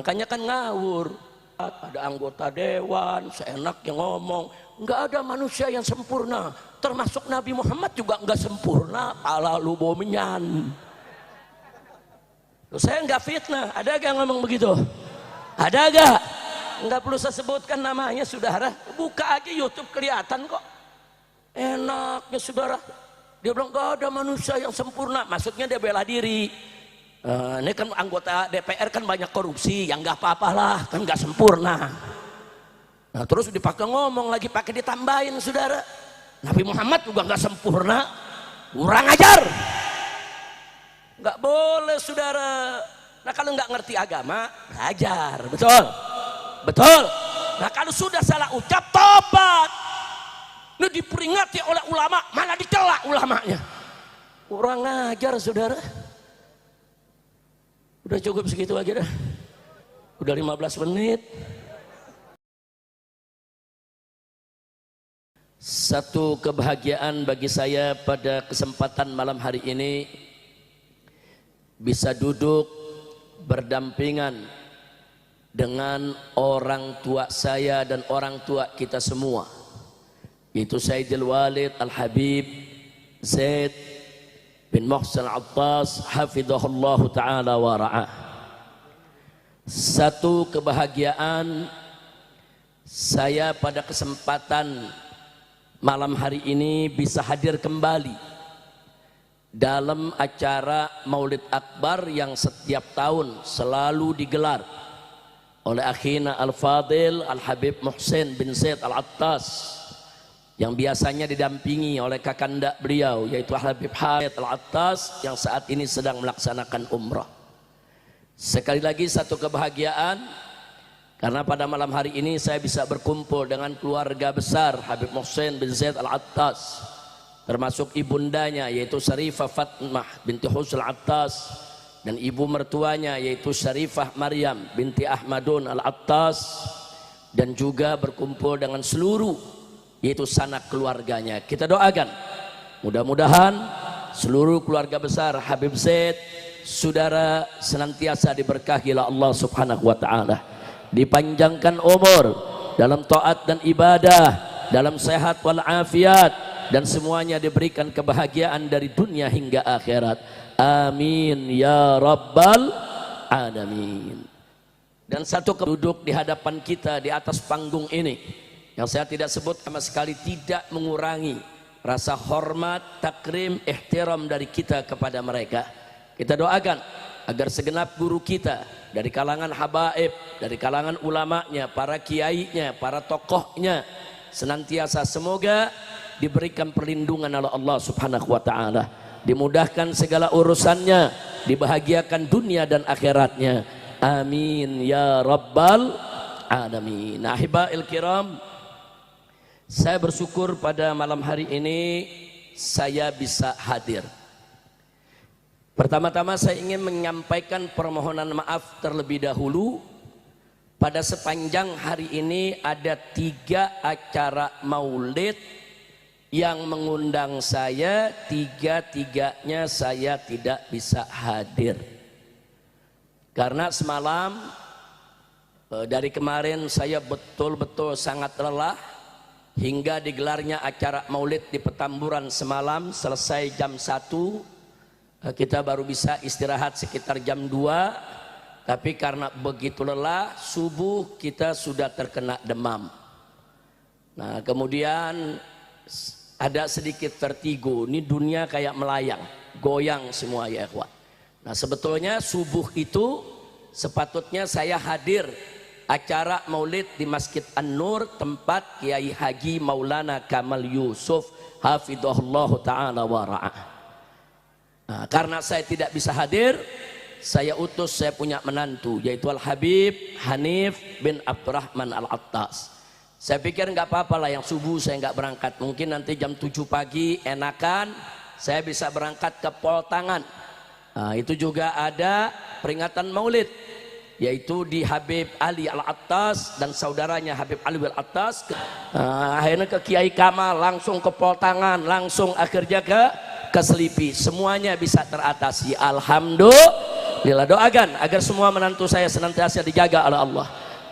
Makanya kan ngawur. Ada anggota dewan seenaknya ngomong, nggak ada manusia yang sempurna, termasuk Nabi Muhammad juga nggak sempurna. Pala lu bomenyan. Saya nggak fitnah, ada gak ngomong begitu? Ada gak? Nggak perlu saya sebutkan namanya, saudara. Buka aja YouTube kelihatan kok. Enaknya saudara. Dia bilang nggak ada manusia yang sempurna, maksudnya dia bela diri. Ini kan anggota DPR kan banyak korupsi, yang nggak apa-apalah, kan nggak sempurna. Nah terus dipakai ngomong lagi, pakai ditambahin saudara. Nabi Muhammad juga nggak sempurna, kurang ajar. Nggak boleh saudara. Nah kalau nggak ngerti agama, belajar, betul, betul. Nah kalau sudah salah ucap, tobat. Ini diperingati oleh ulama, malah dicela ulamanya. Kurang ajar saudara. Udah cukup segitu aja dah. Udah 15 menit. Satu kebahagiaan bagi saya pada kesempatan malam hari ini bisa duduk berdampingan dengan orang tua saya dan orang tua kita semua, yaitu Sayyidil Walid Al-Habib Zaid bin Muhsin Al-Attas hafidhahullahu ta'ala wa ra'ah. Satu kebahagiaan saya pada kesempatan malam hari ini bisa hadir kembali dalam acara Maulid Akbar yang setiap tahun selalu digelar oleh akhina Al-Fadil Al-Habib Muhsin bin Zaid Al-Attas, yang biasanya didampingi oleh kakanda beliau yaitu Habib Hamid Al-Attas yang saat ini sedang melaksanakan umrah. Sekali lagi satu kebahagiaan karena pada malam hari ini saya bisa berkumpul dengan keluarga besar Habib Muhsin bin Zaid Al-Attas, termasuk ibundanya yaitu Syarifah Fatmah binti Husul Al-Attas dan ibu mertuanya yaitu Syarifah Maryam binti Ahmadun Al-Attas, dan juga berkumpul dengan seluruh yaitu sanak keluarganya. Kita doakan mudah-mudahan seluruh keluarga besar Habib Zaid saudara senantiasa diberkahi oleh Allah Subhanahu wa taala, dipanjangkan umur dalam taat dan ibadah, dalam sehat wal afiat, dan semuanya diberikan kebahagiaan dari dunia hingga akhirat. Amin ya rabbal alamin. Dan satu duduk di hadapan kita di atas panggung ini yang saya tidak sebut sama sekali tidak mengurangi rasa hormat, takrim, ihtiram dari kita kepada mereka. Kita doakan agar segenap guru kita dari kalangan habaib, dari kalangan ulamanya, para kiainya, para tokohnya, senantiasa semoga diberikan perlindungan oleh Allah Subhanahu wa taala, dimudahkan segala urusannya, dibahagiakan dunia dan akhiratnya. Amin ya rabbal alamin. Ahibail kiram, saya bersyukur pada malam hari ini saya bisa hadir. Pertama-tama saya ingin menyampaikan permohonan maaf terlebih dahulu. Pada sepanjang hari ini ada 3 acara maulid yang mengundang saya, 3-tiganya saya tidak bisa hadir. Karena semalam dari kemarin saya betul-betul sangat lelah, hingga digelarnya acara maulid di Petamburan semalam selesai jam 1, kita baru bisa istirahat sekitar jam 2, tapi karena begitu lelah subuh kita sudah terkena demam. Nah kemudian ada sedikit vertigo, ini dunia kayak melayang, goyang semua ya ikhwan. Nah sebetulnya subuh itu sepatutnya saya hadir acara maulid di Masjid An-Nur tempat Kiai Haji Maulana Kamal Yusuf hafidhahullah ta'ala wa ra'ah. Nah, karena saya tidak bisa hadir, saya utus, saya punya menantu yaitu Al-Habib Hanif bin Abdurrahman Al-Attas. Saya pikir nggak apa-apa lah yang subuh saya nggak berangkat, mungkin nanti jam 7 pagi enakan saya bisa berangkat ke Poltangan. Nah, itu juga ada peringatan maulid yaitu di Habib Ali Al-Attas dan saudaranya Habib Ali Al-Attas. Akhirnya ke Kiai Kamal, langsung ke Poltangan, langsung akhirnya ke Selipi. Semuanya bisa teratasi, alhamdulillah. lillah. Doakan agar semua menantu saya senantiasa dijaga oleh Allah.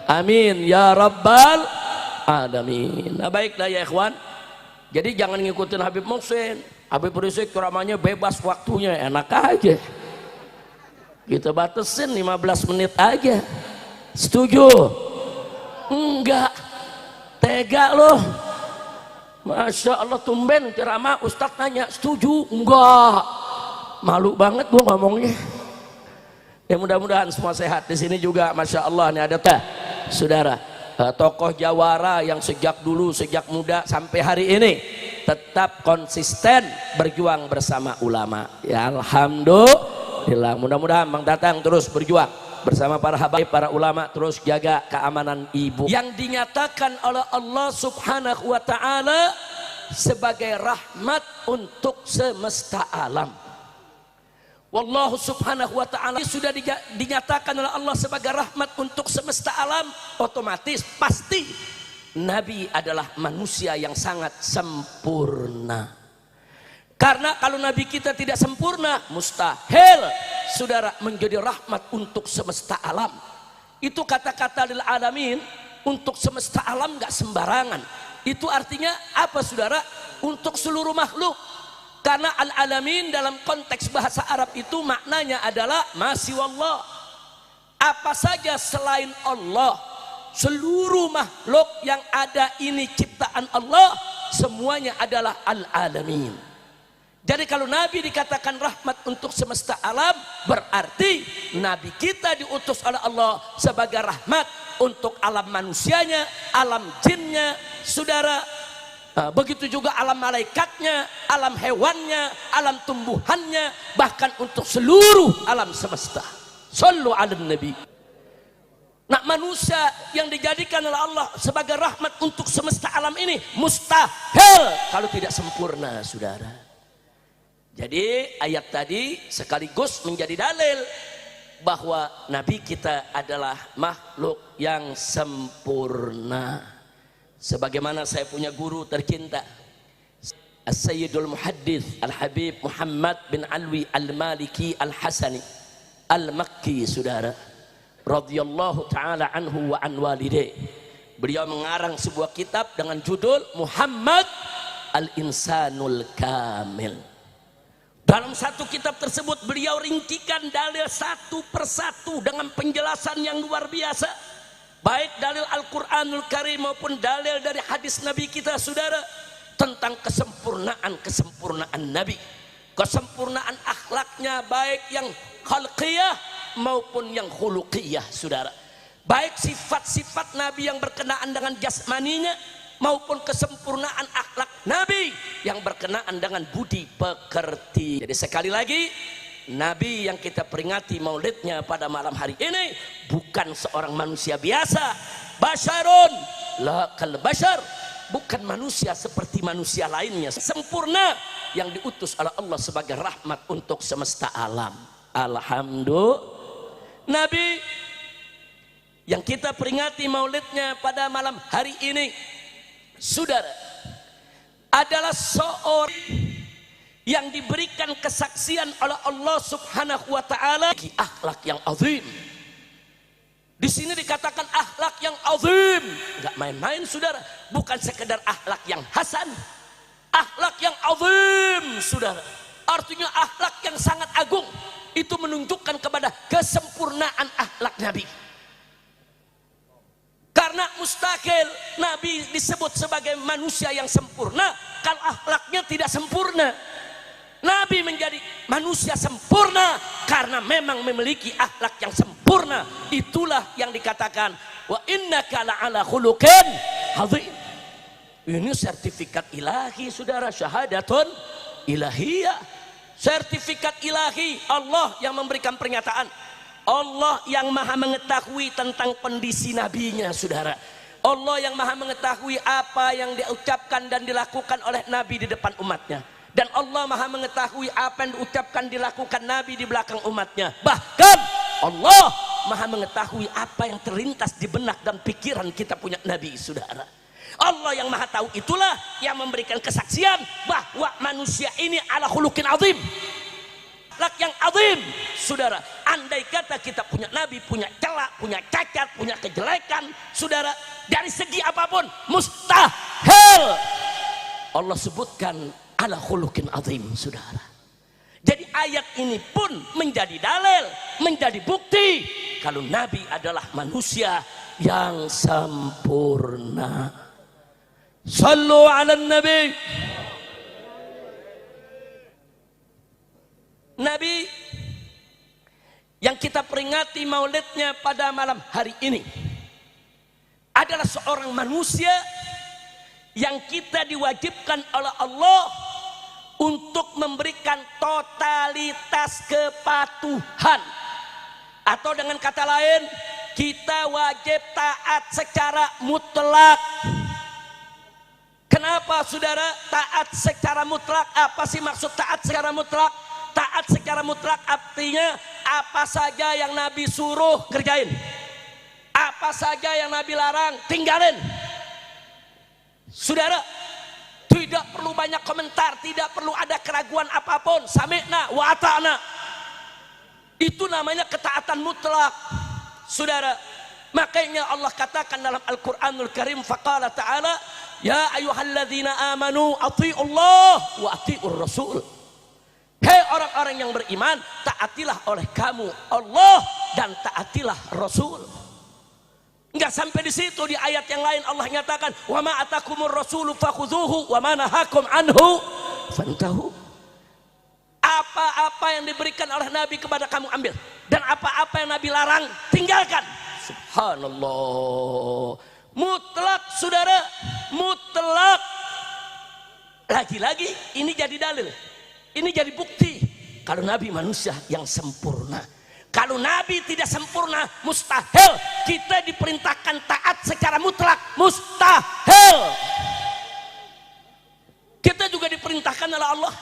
Amin ya rabbal alamin. Nah baiklah ya ikhwan, jadi jangan ngikutin Habib Muhsin. Habib Rizik ceramahnya bebas waktunya, enak aja kita batasin 15 menit aja. Setuju? Enggak, tega loh. Masya Allah, tumben ceramah Ustadz nanya setuju? Enggak, malu banget gua ngomongnya. Ya mudah-mudahan semua sehat. Di sini juga Masya Allah nih ada saudara tokoh Jawara yang sejak dulu, sejak muda sampai hari ini tetap konsisten berjuang bersama ulama. Ya alhamdulillah. Mudah-mudahan Bang Tatang terus berjuang bersama para habaib, para ulama, terus jaga keamanan ibu yang dinyatakan oleh Allah Subhanahu wa taala sebagai rahmat untuk semesta alam. Wallahu subhanahu wa ta'ala sudah dinyatakan oleh Allah sebagai rahmat untuk semesta alam, otomatis pasti Nabi adalah manusia yang sangat sempurna. Karena kalau Nabi kita tidak sempurna, mustahil saudara menjadi rahmat untuk semesta alam. Itu kata-kata lil alamin, untuk semesta alam gak sembarangan. Itu artinya apa saudara? Untuk seluruh makhluk. Karena al-alamin dalam konteks bahasa Arab itu maknanya adalah masiwallah. Apa saja selain Allah, seluruh makhluk yang ada ini ciptaan Allah, semuanya adalah al-alamin. Jadi kalau Nabi dikatakan rahmat untuk semesta alam, berarti Nabi kita diutus oleh Allah sebagai rahmat untuk alam manusianya, alam jinnya, saudara. Begitu juga alam malaikatnya, alam hewannya, alam tumbuhannya, bahkan untuk seluruh alam semesta. Shallu ala nabi. Nah, manusia yang dijadikan oleh Allah sebagai rahmat untuk semesta alam ini mustahil kalau tidak sempurna, saudara. Jadi ayat tadi sekaligus menjadi dalil bahwa Nabi kita adalah makhluk yang sempurna. Sebagaimana saya punya guru tercinta As-Sayyidul Muhaddits Al-Habib Muhammad bin Alwi Al-Maliki Al-Hasani Al-Makki, saudara, radhiyallahu ta'ala anhu wa an walidayh. Beliau mengarang sebuah kitab dengan judul Muhammad Al-Insanul Kamil. Dalam satu kitab tersebut beliau ringkikan dalil satu persatu dengan penjelasan yang luar biasa. Baik dalil Al-Quranul Karim maupun dalil dari hadis Nabi kita, saudara, tentang kesempurnaan Nabi, kesempurnaan akhlaknya, baik yang khalqiyah maupun yang khuluqiyah, saudara. Baik sifat-sifat Nabi yang berkenaan dengan jasmaninya maupun kesempurnaan akhlak Nabi yang berkenaan dengan budi pekerti. Jadi sekali lagi, Nabi yang kita peringati maulidnya pada malam hari ini bukan seorang manusia biasa, basyarun la kal basyar, bukan manusia seperti manusia lainnya, sempurna yang diutus oleh Allah sebagai rahmat untuk semesta alam. Alhamdulillah. Nabi yang kita peringati maulidnya pada malam hari ini, saudara, adalah seorang yang diberikan kesaksian oleh Allah Subhanahu wa taala akhlak yang azim. Di sini dikatakan akhlak yang azim, enggak main-main, saudara, bukan sekedar akhlak yang hasan. Akhlak yang azim, saudara, artinya akhlak yang sangat agung. Itu menunjukkan kepada kesempurnaan akhlak Nabi. Karena mustahil Nabi disebut sebagai manusia yang sempurna kalau akhlaknya tidak sempurna. Nabi menjadi manusia sempurna karena memang memiliki akhlak yang sempurna. Itulah yang dikatakan wa innaka la'ala khuluqin azim. Ini sertifikat ilahi, saudara, syahadatun ilahiyah. Sertifikat ilahi, Allah yang memberikan pernyataan. Allah yang maha mengetahui tentang kondisi nabinya, saudara. Allah yang maha mengetahui apa yang diucapkan dan dilakukan oleh Nabi di depan umatnya. Dan Allah maha mengetahui apa yang diucapkan dilakukan Nabi di belakang umatnya. Bahkan Allah maha mengetahui apa yang terlintas di benak dan pikiran kita punya Nabi, saudara. Allah yang maha tahu itulah yang memberikan kesaksian bahwa manusia ini ala khuluqin azim. Akhlak yang azim, saudara. Andai kata kita punya nabi, punya celak, punya cacat, punya kejelekan, saudara, dari segi apapun mustahil. Allah sebutkan ala khuluqin azim, saudara. Jadi ayat ini pun menjadi dalil, menjadi bukti kalau nabi adalah manusia yang sempurna. Sallu ala nabi. Nabi yang kita peringati maulidnya pada malam hari ini adalah seorang manusia yang kita diwajibkan oleh Allah untuk memberikan totalitas kepatuhan, atau dengan kata lain kita wajib taat secara mutlak. Kenapa saudara taat secara mutlak? Apa sih maksud taat secara mutlak? Taat secara mutlak artinya apa saja yang Nabi suruh kerjain, apa saja yang Nabi larang tinggalin. Saudara, tidak perlu banyak komentar, tidak perlu ada keraguan apapun. Sami'na wa ata'na, itu namanya ketaatan mutlak, saudara. Makanya Allah katakan dalam Al-Quranul Karim, faqala ta'ala ya ayyuhalladzina amanu athi'ullah wa athi'ur rasul. Hei orang-orang yang beriman, taatilah oleh kamu Allah dan taatilah Rasul. Enggak sampai di situ, di ayat yang lain Allah nyatakan, wa ma atakumur rasulu fakhudhuhu wa ma nahakum anhu fantahu. Apa-apa yang diberikan oleh Nabi kepada kamu ambil, dan apa-apa yang Nabi larang tinggalkan. Subhanallah, mutlak saudara, mutlak. Lagi-lagi ini jadi dalil, ini jadi bukti kalau Nabi manusia yang sempurna. Kalau Nabi tidak sempurna, mustahil kita diperintahkan taat secara mutlak, mustahil. Kita juga diperintahkan oleh Allah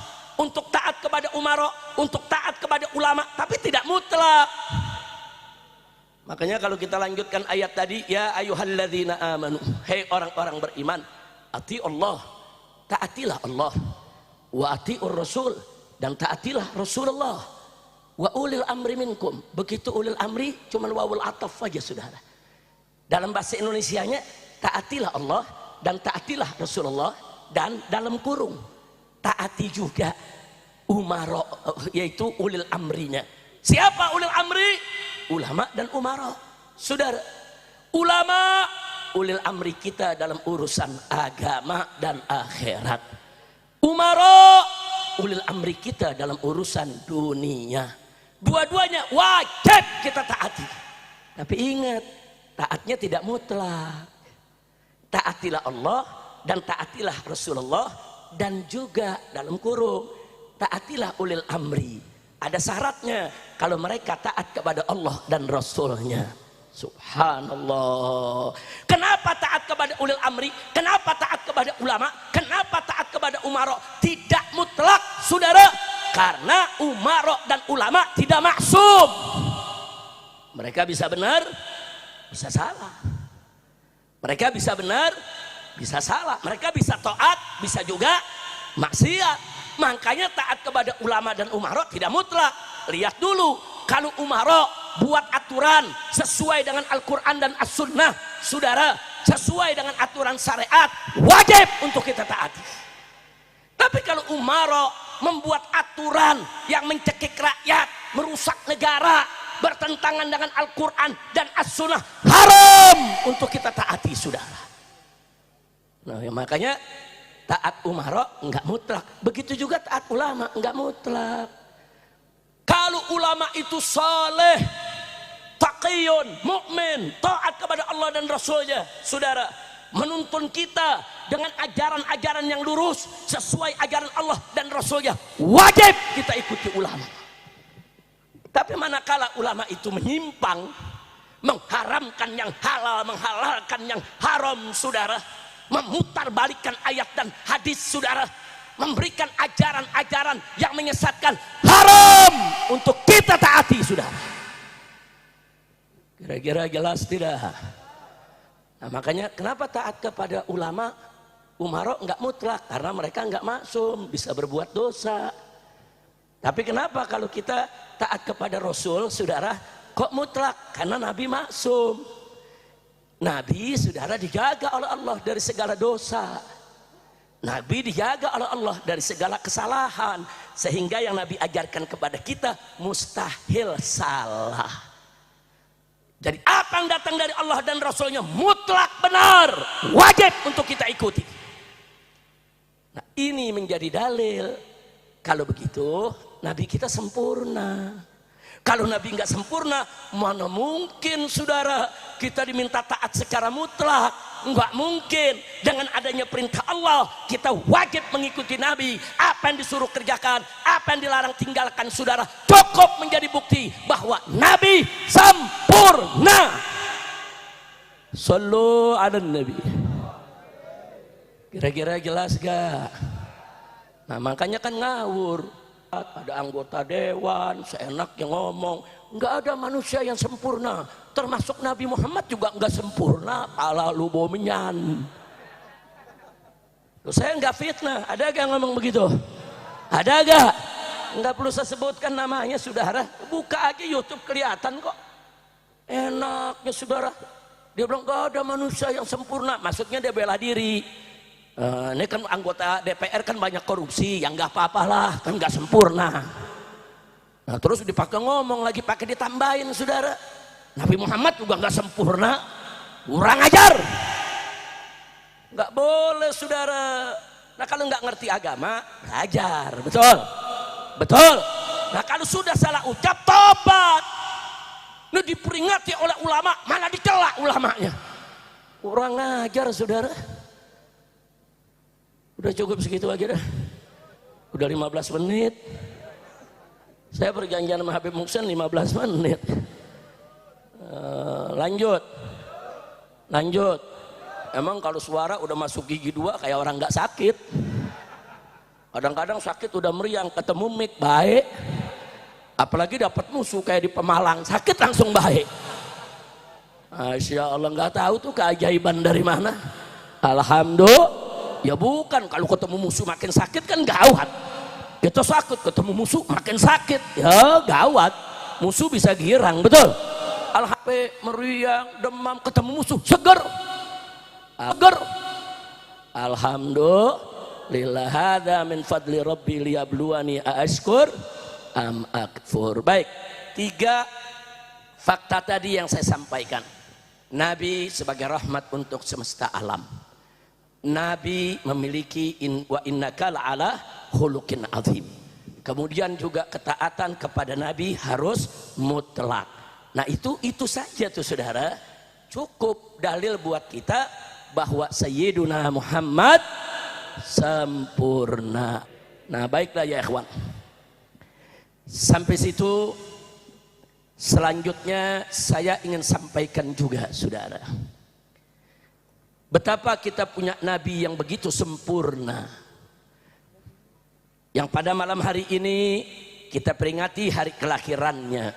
untuk taat kepada umara, untuk taat kepada ulama, tapi tidak mutlak. Makanya kalau kita lanjutkan ayat tadi, ya ayyuhalladzina amanu, hei orang-orang beriman, ati Allah, taatilah Allah, wa atiur rasul, dan taatilah Rasulullah, wa ulil amri minkum. Begitu ulil amri cuman wawul ataf aja saudara. Dalam bahasa Indonesianya taatilah Allah dan taatilah Rasulullah, dan dalam kurung taati juga umara, yaitu ulil amrinya. Siapa ulil amri? Ulama dan umara, saudara. Ulama ulil amri kita dalam urusan agama dan akhirat. Umara ulil amri kita dalam urusan dunia. Dua-duanya wajib kita taati. Tapi ingat, taatnya tidak mutlak. Taatilah Allah dan taatilah Rasulullah, dan juga dalam kurung taatilah ulil amri. Ada syaratnya kalau mereka taat kepada Allah dan Rasulnya. Subhanallah. Kenapa taat kepada ulil amri? Kenapa taat kepada ulama? Kenapa taat kepada umara? Tidak mutlak saudara, karena umara dan ulama tidak maksum. Mereka bisa benar, bisa salah. Mereka bisa benar, bisa salah. Mereka bisa taat, bisa juga maksiat. Makanya taat kepada ulama dan umara tidak mutlak. Lihat dulu, kalau umara buat aturan sesuai dengan Al-Quran dan As-Sunnah, saudara, sesuai dengan aturan syariat, wajib untuk kita taati. Tapi kalau umara membuat aturan yang mencekik rakyat, merusak negara, bertentangan dengan Al-Quran dan As-Sunnah, haram untuk kita taati, saudara. Nah, ya makanya taat umara enggak mutlak. Begitu juga taat ulama enggak mutlak. Kalau ulama itu saleh, taqiyun, mukmin, taat kepada Allah dan Rasulnya, saudara, menuntun kita dengan ajaran-ajaran yang lurus sesuai ajaran Allah dan Rasulnya, wajib kita ikuti ulama. Tapi manakala ulama itu menyimpang, mengharamkan yang halal, menghalalkan yang haram, saudara, memutarbalikkan ayat dan hadis, saudara, memberikan ajaran-ajaran yang menyesatkan, haram untuk kita taati, saudara. Kira-kira jelas tidak? Nah, makanya kenapa taat kepada ulama, umara enggak mutlak? Karena mereka enggak maksum, bisa berbuat dosa. Tapi kenapa kalau kita taat kepada Rasul, saudara, kok mutlak? Karena Nabi maksum. Nabi, saudara, dijaga oleh Allah dari segala dosa. Nabi dijaga oleh Allah dari segala kesalahan. Sehingga yang Nabi ajarkan kepada kita mustahil salah. Jadi apa yang datang dari Allah dan Rasulnya mutlak benar, wajib untuk kita ikuti. Nah, ini menjadi dalil. Kalau begitu Nabi kita sempurna. Kalau Nabi nggak sempurna, mana mungkin saudara kita diminta taat secara mutlak? Nggak mungkin. Dengan adanya perintah Allah, kita wajib mengikuti Nabi. Apa yang disuruh kerjakan, apa yang dilarang tinggalkan, saudara, cukup menjadi bukti bahwa Nabi sempurna. Sallu ala Nabi. Kira-kira jelas gak? Nah, makanya kan ngawur. Ada anggota dewan seenaknya ngomong, nggak ada manusia yang sempurna, termasuk Nabi Muhammad juga nggak sempurna. Pala lu bomenyan. Saya nggak fitnah, ada gak yang ngomong begitu? Ada gak? Nggak perlu saya sebutkan namanya, saudara. Buka aja YouTube kelihatan kok. Enaknya saudara, dia bilang nggak ada manusia yang sempurna, maksudnya dia bela diri. Ini kan anggota DPR kan banyak korupsi, yang nggak apa-apalah, kan nggak sempurna. Nah, terus dipakai ngomong lagi, pakai ditambahin, saudara. Nabi Muhammad juga nggak sempurna, kurang ajar. Nggak boleh, saudara. Nah, kalau nggak ngerti agama, belajar, betul, betul. Nah, kalau sudah salah ucap, tobat. Ini diperingati oleh ulama, malah dicela ulamanya. Kurang ajar, saudara. Udah cukup segitu aja dah. Udah 15 menit. Saya perjanjian sama Habib Muksin 15 menit. Lanjut. Lanjut. Emang kalau suara udah masuk gigi 2 kayak orang nggak sakit. Kadang-kadang sakit udah meriang, ketemu mic baik. Apalagi dapat musuh kayak di Pemalang, sakit langsung baik. Masya Allah, nggak tahu tuh keajaiban dari mana. Alhamdulillah. Ya bukan, kalau ketemu musuh makin sakit kan gawat. Kita sakit ketemu musuh makin sakit, ya gawat. Musuh bisa girang, betul. Alhamdulillah, meriang, demam, ketemu musuh seger, seger. Alhamdulillah, hada min fadli rabbi liyabluwani aashkur am akfur. Baik, 3 fakta tadi yang saya sampaikan. Nabi sebagai rahmat untuk semesta alam. Nabi memiliki wa innaka la'ala khuluqin azim. Kemudian juga ketaatan kepada Nabi harus mutlak. Nah, itu saja tuh saudara, cukup dalil buat kita bahwa Sayyiduna Muhammad sempurna. Nah, baiklah ya ikhwan. Sampai situ, selanjutnya saya ingin sampaikan juga saudara, betapa kita punya Nabi yang begitu sempurna, yang pada malam hari ini kita peringati hari kelahirannya.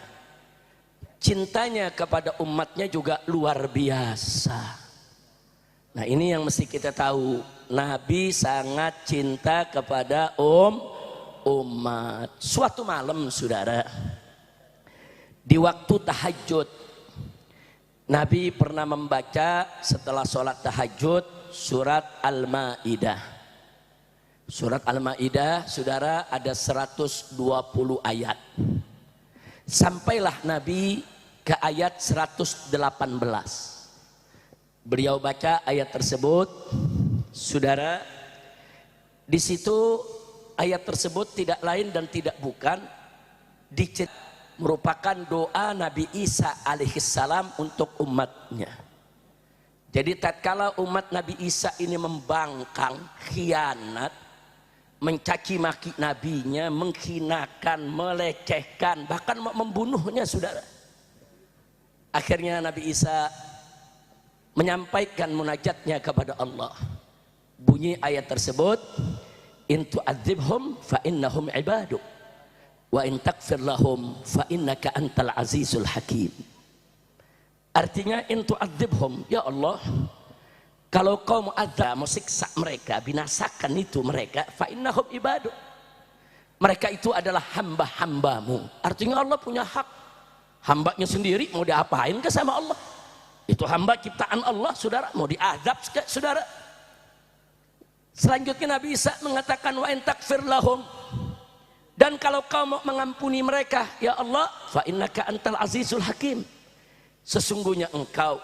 Cintanya kepada umatnya juga luar biasa. Nah, ini yang mesti kita tahu. Nabi sangat cinta kepada umat. Suatu malam saudara, di waktu tahajud, Nabi pernah membaca setelah sholat tahajud surat Al-Ma'idah. Surat Al-Ma'idah, saudara, ada 120 ayat. Sampailah Nabi ke ayat 118. Beliau baca ayat tersebut, saudara. Di situ ayat tersebut tidak lain dan tidak bukan merupakan doa Nabi Isa alaihissalam untuk umatnya. Jadi tatkala umat Nabi Isa ini membangkang, khianat, mencaci maki nabinya, menghinakan, melecehkan, bahkan membunuhnya saudara. Akhirnya Nabi Isa menyampaikan munajatnya kepada Allah. Bunyi ayat tersebut, in tu'adzibhum fa innahum ibaduk wa in takfir lahum fa innaka antal azizul hakim. Artinya in tu'adzibhum, ya Allah, kalau kau mu'adzab, mau siksa mereka, binasakan itu mereka, fa innahum ibaduk, Mereka itu adalah hamba-hambamu. Artinya Allah punya hak. Hambanya sendiri mau diapain ke sama Allah? Itu hamba ciptaan Allah, saudara. Mau diazab ke saudara? Selanjutnya Nabi Isa mengatakan wa in takfir lahum, dan kalau kau mau mengampuni mereka, ya Allah, fa innaka antal azizul hakim, sesungguhnya engkau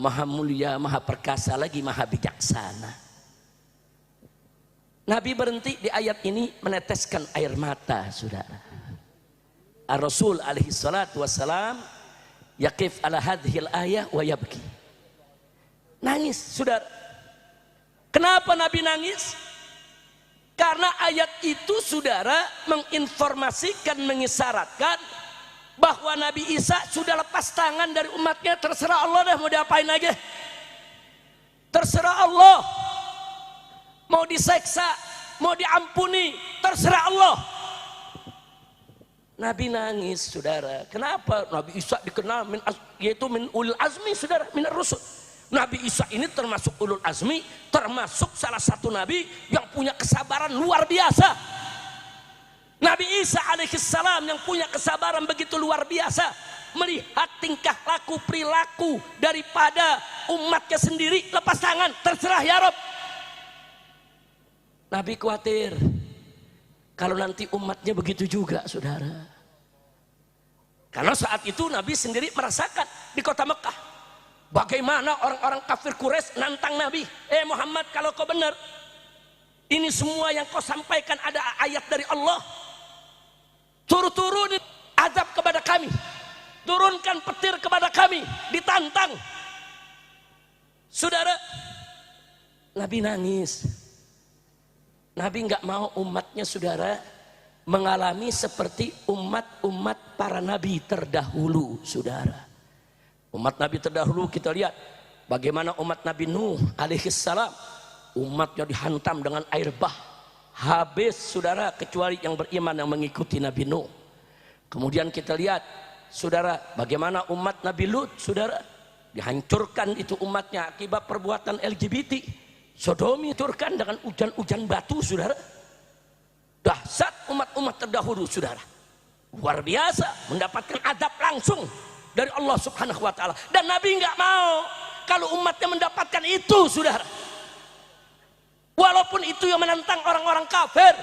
maha mulia, maha perkasa, lagi maha bijaksana. Nabi berhenti di ayat ini meneteskan air mata, saudara. Ar-Rasul alaihi salatu wassalam yaqif ala hadhil ayah wa yabki. Nangis, saudara. Kenapa Nabi nangis? Karena ayat itu, saudara, menginformasikan, mengisyaratkan bahwa Nabi Isa sudah lepas tangan dari umatnya. Terserah Allah dah mau diapain aja. Terserah Allah. Mau diseksa, mau diampuni, terserah Allah. Nabi nangis, saudara. Kenapa? Nabi Isa dikenal yaitu min ulil azmi, saudara, minar rusul. Nabi Isa ini termasuk ulul azmi, termasuk salah satu nabi yang punya kesabaran luar biasa. Nabi Isa alaihissalam yang punya kesabaran begitu luar biasa, melihat tingkah laku perilaku daripada umatnya sendiri, lepas tangan, terserah ya Rob. Nabi khawatir kalau nanti umatnya begitu juga, saudara. Karena saat itu Nabi sendiri merasakan di kota Mekah bagaimana orang-orang kafir Quraisy nantang Nabi. Muhammad, kalau kau benar, ini semua yang kau sampaikan ada ayat dari Allah, turun azab kepada kami, turunkan petir kepada kami, ditantang. Saudara, Nabi nangis. Nabi nggak mau umatnya, saudara, mengalami seperti umat-umat para nabi terdahulu, saudara. Umat Nabi terdahulu kita lihat bagaimana umat Nabi Nuh alaihissalam, umatnya dihantam dengan air bah, habis, saudara, kecuali yang beriman yang mengikuti Nabi Nuh. Kemudian kita lihat, saudara, bagaimana umat Nabi Lut, saudara, dihancurkan itu umatnya akibat perbuatan LGBT, sodomi, hancurkan dengan hujan-hujan batu, saudara. Dahsyat umat-umat terdahulu, saudara, luar biasa, mendapatkan adab langsung dari Allah subhanahu wa ta'ala. Dan Nabi nggak mau kalau umatnya mendapatkan itu, saudara, walaupun itu yang menentang orang-orang kafir.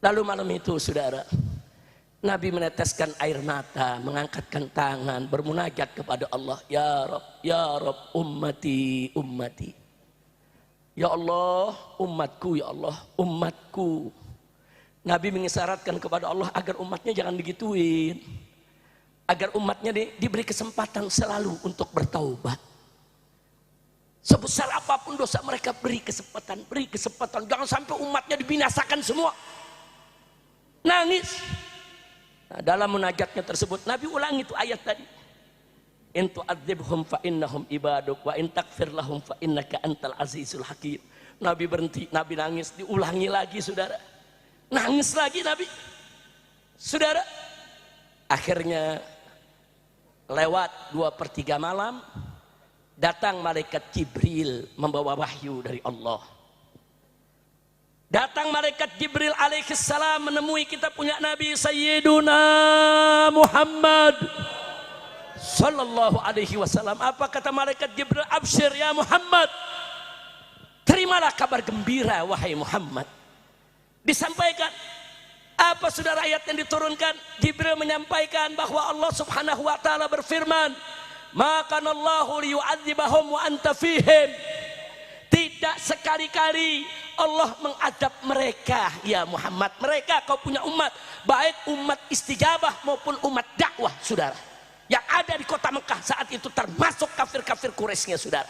Lalu malam itu, saudara, Nabi meneteskan air mata, mengangkatkan tangan, bermunajat kepada Allah, ya Rabb, ummati, ummati, ya Allah, umatku, ya Allah, umatku. Nabi mengisyaratkan kepada Allah agar umatnya jangan digituin, agar umatnya diberi kesempatan selalu untuk bertaubat. Sebesar apapun dosa mereka, beri kesempatan, jangan sampai umatnya dibinasakan semua. Nangis. Nah, dalam munajatnya tersebut Nabi ulangi itu ayat tadi, in tu'adzibhum fa innahum ibaduk wa in takfir lahum fa innaka antal azizul hakim. Nabi berhenti, Nabi nangis, diulangi lagi, saudara. Nangis lagi Nabi, saudara. Akhirnya lewat 2/3 malam, datang malaikat Jibril membawa wahyu dari Allah. Datang malaikat Jibril alaihissalam menemui kita punya Nabi Sayyiduna Muhammad sallallahu alaihi wasallam. Apa kata malaikat Jibril? Absyir ya Muhammad, terimalah kabar gembira wahai Muhammad. Disampaikan apa, saudara, ayat yang diturunkan? Jibril menyampaikan bahwa Allah subhanahu wa ta'ala berfirman, maka Allahu liyu'adzibahum wa anta fihim. Tidak sekali-kali Allah mengadab mereka, ya Muhammad. Mereka, kau punya umat, baik umat istijabah maupun umat dakwah, saudara, yang ada di kota Mekah saat itu, termasuk kafir-kafir Quraisynya, saudara.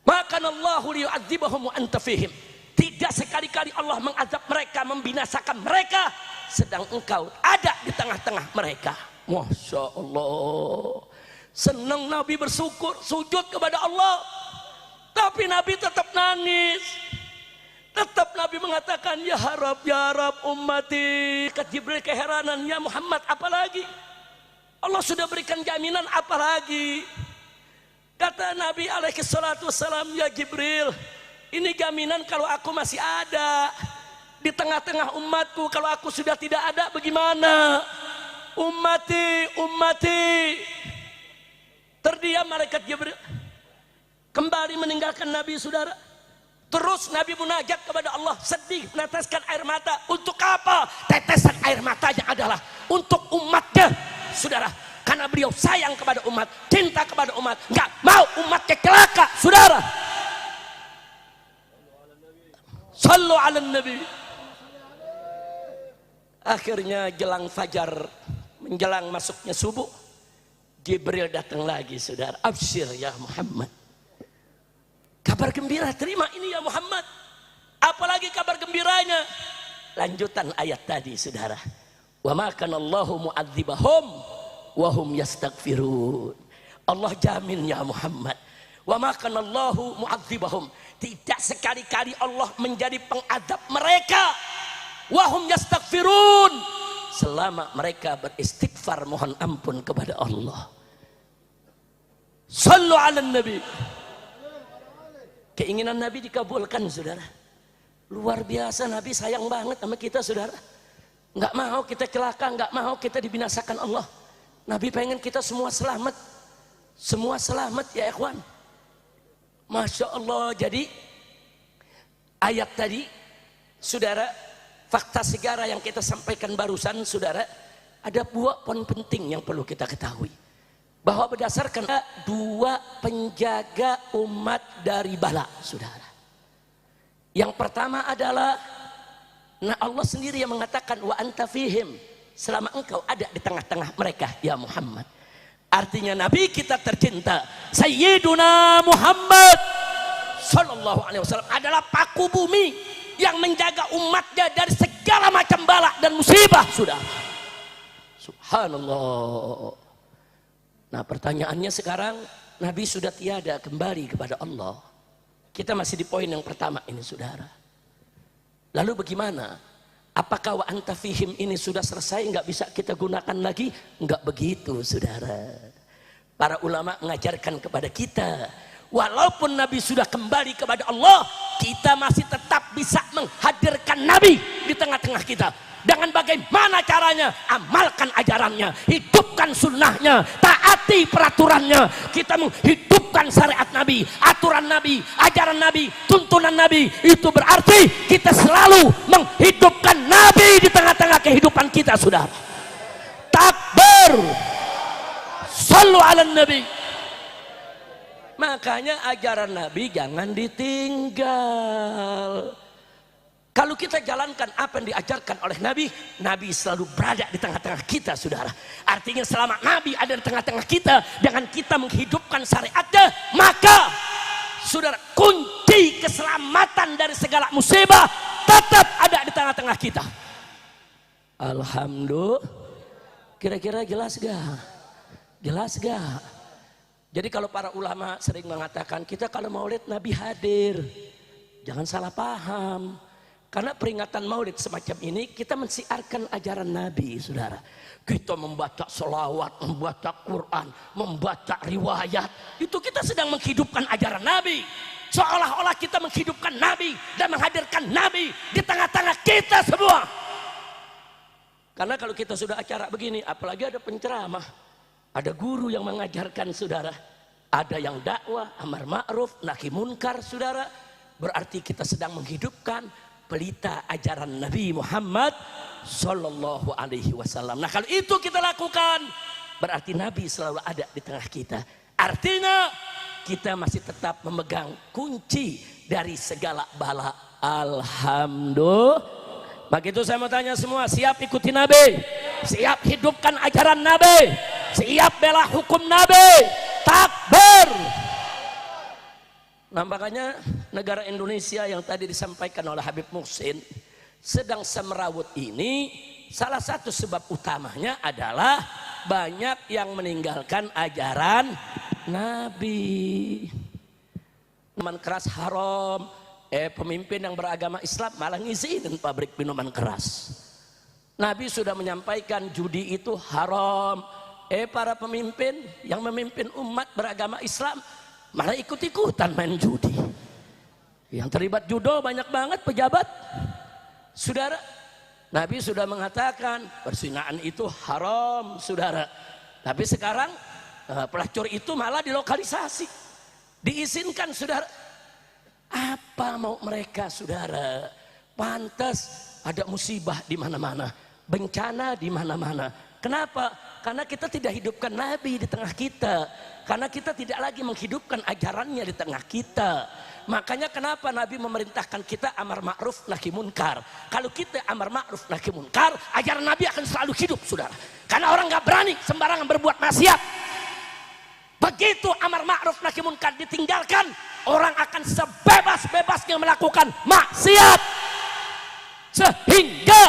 Maka Allahu liyu'adzibahum wa anta fihim. Tidak sekali-kali Allah mengazab mereka, membinasakan mereka, sedang engkau ada di tengah-tengah mereka. Masya Allah. Senang Nabi bersyukur, sujud kepada Allah. Tapi Nabi tetap nangis. Tetap Nabi mengatakan, ya Rab ummati. Kata Jibril keheranan, ya Muhammad, apalagi? Allah sudah berikan jaminan, apalagi? Kata Nabi alaihi salatu wassalam, ya Jibril, ini jaminan kalau aku masih ada. di tengah-tengah umatku. Kalau aku sudah tidak ada bagaimana? Ummati, ummati. Terdiam malaikat Jibril, kembali meninggalkan Nabi, saudara. Terus Nabi munajat kepada Allah, sedih, meneteskan air mata. Untuk apa? Tetesan air matanya adalah untuk umatnya, saudara. Karena beliau sayang kepada umat, cinta kepada umat, nggak mau umatnya celaka, saudara. Sallu ala Nabi. Akhirnya jelang fajar, menjelang masuknya subuh, Jibril datang lagi, saudara. Absyir ya Muhammad, kabar gembira, terima ini ya Muhammad. Apalagi kabar gembiranya? Lanjutan ayat tadi, saudara. Wa ma kana Allahu mu'adzibahum wa hum yastaghfirun. Allah jamin ya Muhammad. Wa ma kana Allahu mu'adzibahum. Tidak sekali-kali Allah menjadi pengadab mereka. Wa hum yastaghfirun. Selama mereka beristighfar mohon ampun kepada Allah. Sallu ala Nabi. Keinginan Nabi dikabulkan, saudara. Luar biasa, Nabi sayang banget sama kita, saudara. Nggak mau kita celaka, nggak mau kita dibinasakan Allah. Nabi pengen kita semua selamat. Semua selamat ya ikhwan. Masya Allah. Jadi ayat tadi, saudara, fakta sejarah yang kita sampaikan barusan, saudara, ada dua poin penting yang perlu kita ketahui. Bahwa berdasarkan dua penjaga umat dari bala, saudara. Yang pertama adalah, nah Allah sendiri yang mengatakan wa anta fihim, selama engkau ada di tengah-tengah mereka ya Muhammad. Artinya Nabi kita tercinta Sayyiduna Muhammad Sallallahu Alaihi Wasallam adalah paku bumi yang menjaga umatnya dari segala macam bala dan musibah, saudara. Subhanallah. Nah pertanyaannya sekarang, Nabi sudah tiada, kembali kepada Allah. Kita masih di poin yang pertama ini, saudara. Lalu bagaimana? Apakah wa anta fihim ini sudah selesai, nggak bisa kita gunakan lagi? Nggak begitu, saudara. Para ulama mengajarkan kepada kita, walaupun Nabi sudah kembali kepada Allah, kita masih tetap bisa menghadirkan Nabi di tengah-tengah kita. Dengan bagaimana caranya? Amalkan ajarannya, hidupkan sunnahnya, taati peraturannya. Kita menghidupkan syariat Nabi, aturan Nabi, ajaran Nabi, tuntunan Nabi. Itu berarti kita selalu menghidupkan Nabi di tengah-tengah kehidupan kita, saudara. Takbir. Sallu ala Nabi. Makanya ajaran Nabi jangan ditinggal. Kalau kita jalankan apa yang diajarkan oleh Nabi, Nabi selalu berada di tengah-tengah kita, saudara. Artinya selama Nabi ada di tengah-tengah kita, dengan kita menghidupkan syariatnya, maka saudara, kunci keselamatan dari segala musibah tetap ada di tengah-tengah kita. Alhamdulillah. Kira-kira jelas gak? Jelas gak? Jadi kalau para ulama sering mengatakan, kita kalau maulid Nabi hadir, jangan salah paham. Karena peringatan maulid semacam ini, kita mensiarkan ajaran Nabi, saudara. Kita membaca selawat, membaca Quran, membaca riwayat. Itu kita sedang menghidupkan ajaran Nabi. Seolah-olah kita menghidupkan Nabi dan menghadirkan Nabi di tengah-tengah kita semua. Karena kalau kita sudah acara begini, apalagi ada penceramah, ada guru yang mengajarkan, saudara. Ada yang dakwah, amar ma'ruf, nahi munkar, saudara. Berarti kita sedang menghidupkan pelita ajaran Nabi Muhammad Sallallahu Alaihi Wasallam. Nah kalau itu kita lakukan, berarti Nabi selalu ada di tengah kita. Artinya kita masih tetap memegang kunci dari segala bala. Alhamdulillah. Begitu saya mau tanya semua, siap ikuti Nabi? Siap hidupkan ajaran Nabi? Siap bela hukum Nabi? Takbir. Nah makanya negara Indonesia yang tadi disampaikan oleh Habib Muhsin sedang semerawut ini, salah satu sebab utamanya adalah banyak yang meninggalkan ajaran Nabi. Minuman keras haram, pemimpin yang beragama Islam malah ngizinin pabrik minuman keras. Nabi sudah menyampaikan judi itu haram, para pemimpin yang memimpin umat beragama Islam malah ikut-ikutan main judi. Yang terlibat judo banyak banget pejabat. Saudara, Nabi sudah mengatakan perzinahan itu haram, saudara. Tapi sekarang pelacur itu malah dilokalisasi, diizinkan, saudara. Apa mau mereka, saudara? Pantas ada musibah di mana-mana, bencana di mana-mana. Kenapa? Karena kita tidak hidupkan Nabi di tengah kita. Karena kita tidak lagi menghidupkan ajarannya di tengah kita. Makanya kenapa Nabi memerintahkan kita amar ma'ruf nahi munkar. Kalau kita amar ma'ruf nahi munkar, ajaran Nabi akan selalu hidup, saudara. Karena orang gak berani sembarangan berbuat maksiat. Begitu amar ma'ruf nahi munkar ditinggalkan, orang akan sebebas-bebasnya melakukan maksiat. Sehingga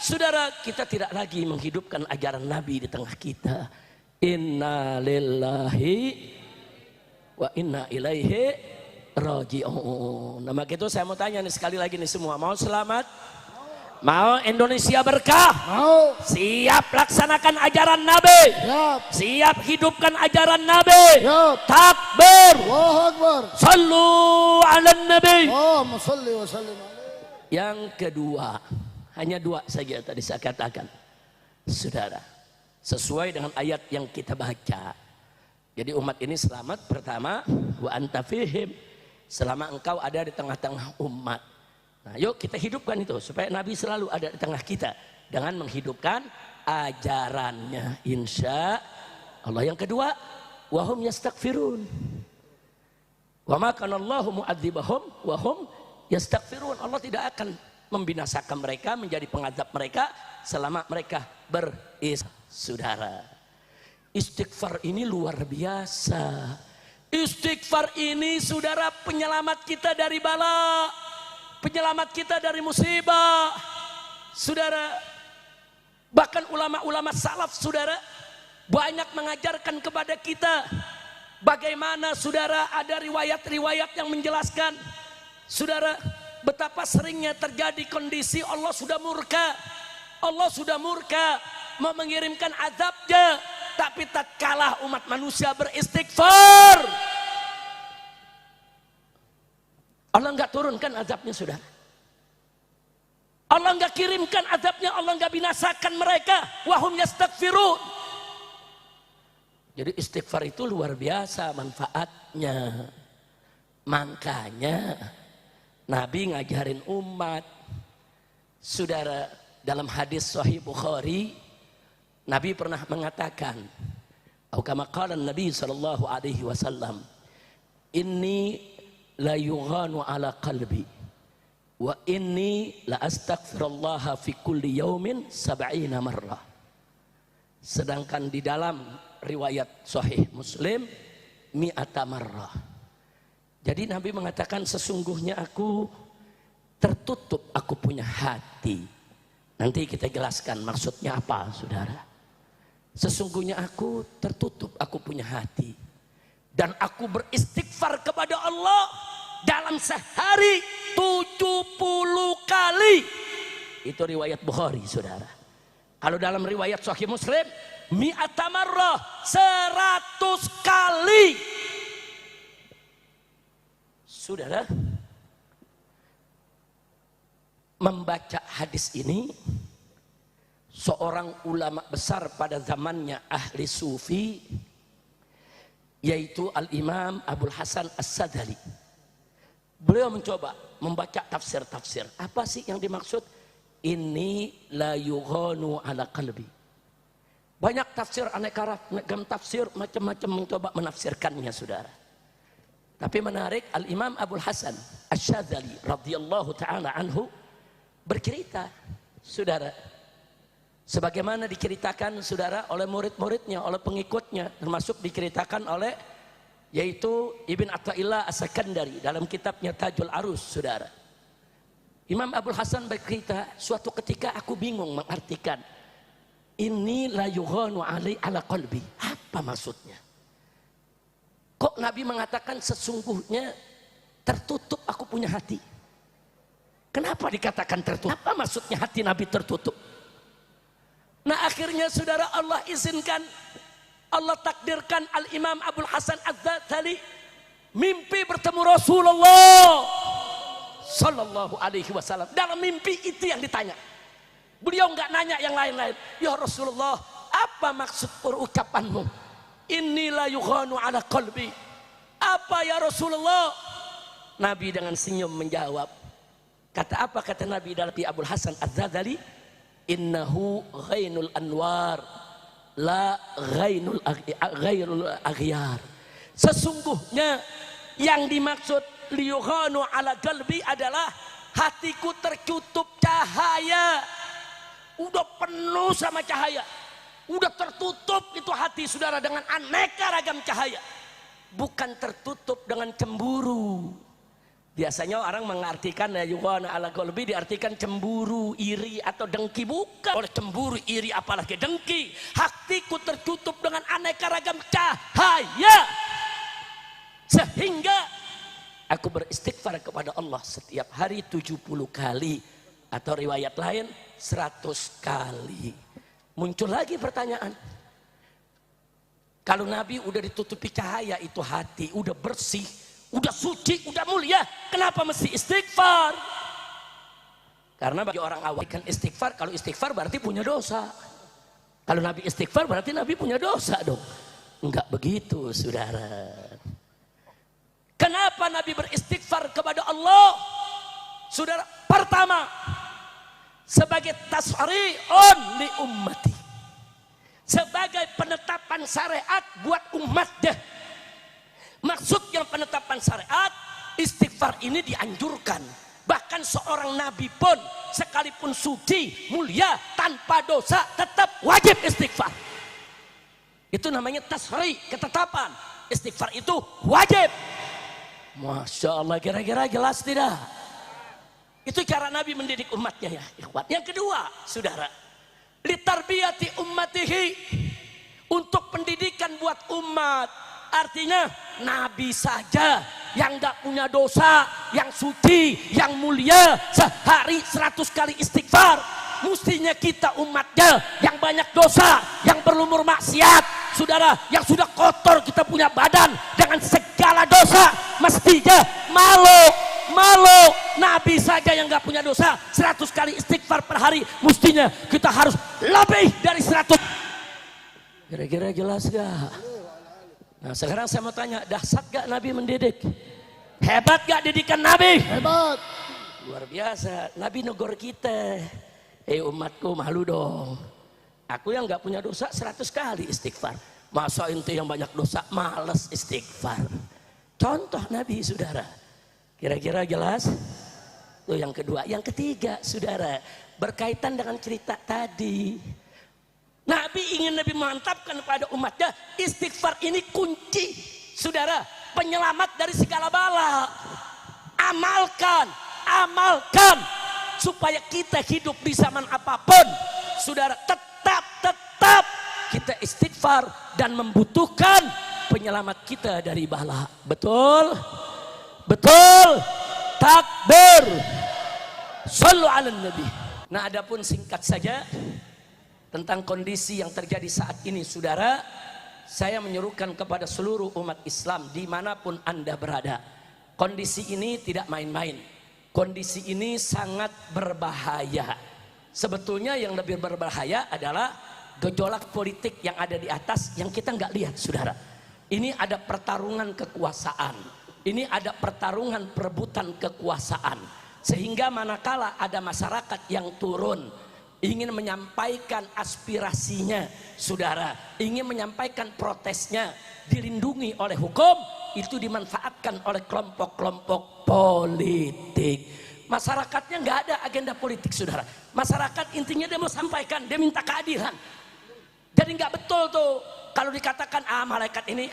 saudara, kita tidak lagi menghidupkan ajaran Nabi di tengah kita. Inna lillahi wa inna ilaihi raji'un. Nah, maka itu saya mau tanya nih sekali lagi nih semua, mau selamat? Mau Indonesia berkah? Mau. Siap laksanakan ajaran Nabi? Siap. Siap hidupkan ajaran Nabi? Siap. Takbir. Allahu Akbar. Sallu ala Nabi. Allahumma salli wa sallim alaihi. Yang kedua, hanya dua saja tadi saya katakan, saudara, sesuai dengan ayat yang kita baca. Jadi umat ini selamat pertama, wa anta fihim, selama engkau ada di tengah-tengah umat. Nah, yuk kita hidupkan itu supaya Nabi selalu ada di tengah kita dengan menghidupkan ajarannya, insya Allah. Yang kedua, wahum yastaghfirun. Wa ma kana Allahu mu'adzibahum wa hum yastaghfirun. Allah tidak akan membinasakan mereka, menjadi pengazab mereka selama mereka saudara. Istighfar ini luar biasa. Istighfar ini, saudara, penyelamat kita dari bala, penyelamat kita dari musibah, saudara. Bahkan ulama-ulama salaf, saudara, banyak mengajarkan kepada kita bagaimana, saudara, ada riwayat-riwayat yang menjelaskan, saudara, betapa seringnya terjadi kondisi Allah sudah murka. Allah sudah murka mau mengirimkan azabnya, tapi tatkala umat manusia beristighfar, Allah enggak turunkan azabnya, saudara. Allah enggak kirimkan azabnya, Allah enggak binasakan mereka. Wahum yastaghfirun. Jadi istighfar itu luar biasa manfaatnya. Makanya Nabi ngajarin umat, saudara, dalam hadis Sahih Bukhari, Nabi pernah mengatakan, atau kama qala Nabi sallallahu alaihi wasallam, inni la yughanu ala qalbi wa inni la astaghfirullah fi kulli yaumin 70 marrah. Sedangkan di dalam riwayat Sahih Muslim, mi'ata marrah. Jadi Nabi mengatakan, sesungguhnya aku tertutup, aku punya hati. Nanti kita jelaskan maksudnya apa, saudara. Sesungguhnya aku tertutup, aku punya hati. Dan aku beristighfar kepada Allah dalam sehari 70 kali. Itu riwayat Bukhari, saudara. Kalau dalam riwayat Sahih Muslim, mi'ata marrah, 100 kali. Saudara, membaca hadis ini, seorang ulama besar pada zamannya ahli sufi, yaitu Al-Imam Abul Hasan As-Sadali. Beliau mencoba membaca tafsir-tafsir. Apa sih yang dimaksud? Ini la yughanu ala qalbi. Banyak tafsir, aneka ragam tafsir, macam-macam mencoba menafsirkannya, saudara. Tapi menarik, Al-Imam Abul Hasan Asy-Syadzali radhiyallahu ta'ala anhu bercerita, saudara, sebagaimana diceritakan, saudara, oleh murid-muridnya, oleh pengikutnya, termasuk diceritakan oleh yaitu Ibn Athaillah As-Sakandari dalam kitabnya Tajul Arus, saudara. Imam Abul Hasan bercerita, suatu ketika aku bingung mengartikan ini la yughanu ala qalbi. Apa maksudnya? Kok Nabi mengatakan sesungguhnya tertutup aku punya hati? Kenapa dikatakan tertutup? Apa maksudnya hati Nabi tertutup? Nah, akhirnya, saudara, Allah izinkan, Allah takdirkan Al-Imam Abul Hasan Az-Sadali mimpi bertemu Rasulullah Sallallahu alaihi wasallam. Dalam mimpi itu yang ditanya. Beliau nggak nanya yang lain-lain. Ya Rasulullah, apa maksud ucapanmu? Inilah yughanu ala qalbi. Apa ya Rasulullah? Nabi dengan senyum menjawab. Kata apa kata Nabi dalam Abul Hasan Az-Zadali? Innahu ghainul anwar la ghainul aghyar. Sesungguhnya yang dimaksud liyughanu ala qalbi adalah hatiku tertutup cahaya. Udah penuh sama cahaya, udah tertutup itu hati saudara dengan aneka ragam cahaya, bukan tertutup dengan cemburu. Biasanya orang mengartikan yughana ala qalbi diartikan cemburu, iri atau dengki. Bukan oleh cemburu, iri apalagi dengki. Hatiku tertutup dengan aneka ragam cahaya sehingga aku beristighfar kepada Allah setiap hari 70 kali atau riwayat lain 100 kali. Muncul lagi pertanyaan. Kalau Nabi udah ditutupi cahaya itu hati, udah bersih, udah suci, udah mulia, kenapa mesti istighfar? Karena bagi orang awam kan istighfar, kalau istighfar berarti punya dosa. Kalau Nabi istighfar berarti Nabi punya dosa dong. Enggak begitu saudara. Kenapa Nabi beristighfar kepada Allah? Saudara, pertama sebagai tasri'un li ummati, sebagai penetapan syariat buat umatnya. Maksudnya penetapan syariat, istighfar ini dianjurkan. Bahkan seorang nabi pun sekalipun suci, mulia, tanpa dosa tetap wajib istighfar. Itu namanya tasri', ketetapan. Istighfar itu wajib. Masya Allah, kira-kira jelas tidak? Itu cara Nabi mendidik umatnya ya ikhwan. Yang kedua saudara, litarbiyati ummatihi, untuk pendidikan buat umat. Artinya Nabi saja yang gak punya dosa, yang suci, yang mulia, sehari 100 kali istighfar. Mestinya kita umatnya yang banyak dosa, yang berlumur maksiat, saudara, yang sudah kotor, kita punya badan dengan segala dosa, mestinya malu. Nabi saja yang gak punya dosa 100 kali istighfar per hari, mestinya kita harus lebih dari 100. Kira-kira jelas gak? Nah sekarang saya mau tanya, dahsyat gak Nabi mendidik? Hebat gak didikan Nabi? Hebat. Luar biasa. Nabi negor kita, umatku malu dong, aku yang gak punya dosa 100 kali istighfar, masa ente yang banyak dosa males istighfar? Contoh Nabi saudara, kira-kira jelas? Tuh yang kedua. Yang ketiga saudara, berkaitan dengan cerita tadi, Nabi ingin lebih mantapkan kepada umatnya, istighfar ini kunci saudara, penyelamat dari segala bala. Amalkan supaya kita hidup di zaman apapun saudara, tetap kita istighfar dan membutuhkan penyelamat kita dari bala. Betul takbir, sallu ala nabi. Nah adapun singkat saja tentang kondisi yang terjadi saat ini saudara, saya menyerukan kepada seluruh umat Islam dimanapun anda berada, kondisi ini tidak main-main. Kondisi ini sangat berbahaya. Sebetulnya yang lebih berbahaya adalah gejolak politik yang ada di atas yang kita nggak lihat saudara. Ini ada pertarungan kekuasaan, ini ada pertarungan perebutan kekuasaan, sehingga manakala ada masyarakat yang turun ingin menyampaikan aspirasinya saudara, ingin menyampaikan protesnya, dilindungi oleh hukum, itu dimanfaatkan oleh kelompok-kelompok politik. Masyarakatnya nggak ada agenda politik saudara, masyarakat intinya dia mau sampaikan, dia minta keadilan. Jadi nggak betul tuh kalau dikatakan malaikat ini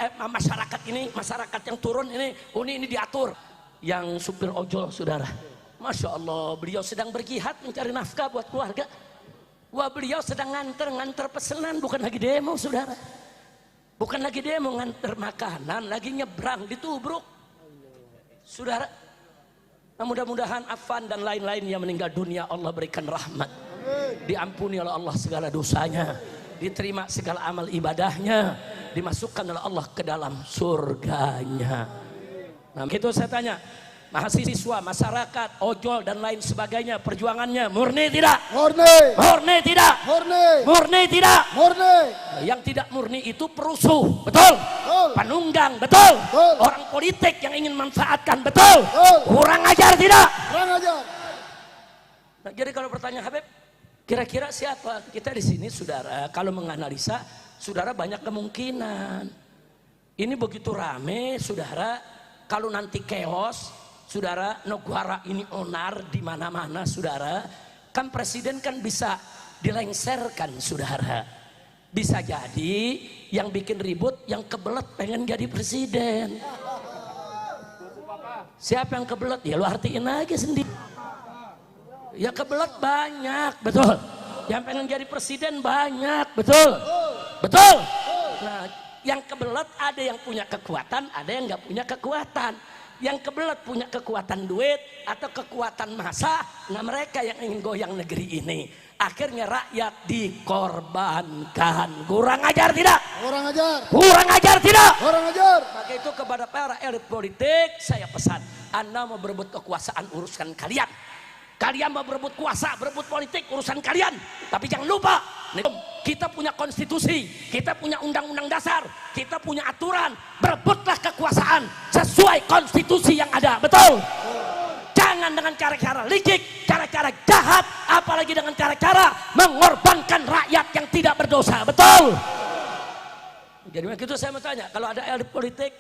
masyarakat yang turun ini diatur. Yang supir ojol saudara, Masya Allah, beliau sedang berjihad mencari nafkah buat keluarga. Wah, beliau sedang nganter pesanan, bukan lagi demo saudara, bukan lagi demo, nganter makanan, lagi nyebrang ditubruk saudara. Nah, mudah-mudahan Affan dan lain-lain yang meninggal dunia Allah berikan rahmat, diampuni oleh Allah segala dosanya, diterima segala amal ibadahnya, dimasukkan oleh Allah ke dalam surganya. Nah gitu saya tanya, mahasiswa, masyarakat, ojol dan lain sebagainya, perjuangannya murni tidak? Murni. Murni tidak? Murni. Murni tidak? Murni. Yang tidak murni itu perusuh, betul? Betul. Penunggang, betul? Betul. Orang politik yang ingin manfaatkan, betul? Betul. Kurang ajar tidak? Kurang ajar. Nah, jadi kalau bertanya Habib, kira-kira siapa? Kita di sini saudara, kalau menganalisa, saudara banyak kemungkinan. Ini begitu rame, saudara. Kalau nanti chaos, saudara, negara ini onar di mana-mana, saudara. Kan presiden kan bisa dilengserkan, saudara. Bisa jadi yang bikin ribut, yang kebelet pengen jadi presiden. Siapa yang kebelet? Ya lu artiin aja sendiri. Ya kebelet banyak, betul. Yang pengen jadi presiden banyak, betul. Betul. Nah, yang kebelet ada yang punya kekuatan, ada yang nggak punya kekuatan. Yang kebelet punya kekuatan duit atau kekuatan massa, nah mereka yang ingin goyang negeri ini. Akhirnya rakyat dikorbankan. Kurang ajar tidak? Kurang ajar. Kurang ajar tidak? Kurang ajar. Maka itu kepada para elit politik saya pesan, Anda mau berebut kekuasaan urusan kalian. Kalian mau berebut kuasa, berebut politik, urusan kalian. Tapi jangan lupa, kita punya konstitusi, kita punya undang-undang dasar, kita punya aturan. Berebutlah kekuasaan sesuai konstitusi yang ada, betul? Jangan dengan cara-cara licik, cara-cara jahat, apalagi dengan cara-cara mengorbankan rakyat yang tidak berdosa, betul? Jadi begitu saya mau tanya, kalau ada elit politik